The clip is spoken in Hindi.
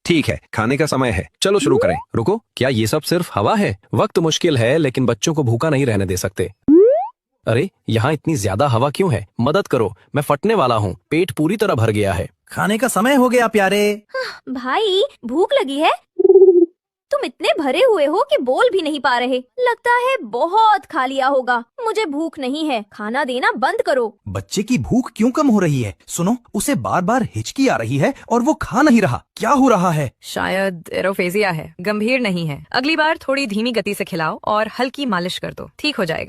ठीक है, खाने का समय है, चलो शुरू करें। रुको, क्या ये सब सिर्फ हवा है? वक्त मुश्किल है लेकिन बच्चों को भूखा नहीं रहने दे सकते। अरे यहाँ इतनी ज्यादा हवा क्यों है? मदद करो, मैं फटने वाला हूँ, पेट पूरी तरह भर गया है। खाने का समय हो गया प्यारे। भाई भूख लगी है? तुम इतने भरे हुए हो कि बोल भी नहीं पा रहे। लगता है बहुत खा लिया होगा। मुझे भूख नहीं है, खाना देना बंद करो। बच्चे की भूख क्यों कम हो रही है? सुनो, उसे बार बार हिचकी आ रही है और वो खा नहीं रहा। क्या हो रहा है? शायद एरोफेजिया है, गंभीर नहीं है। अगली बार थोड़ी धीमी गति से खिलाओ और हल्की मालिश कर दो, ठीक हो जाएगा।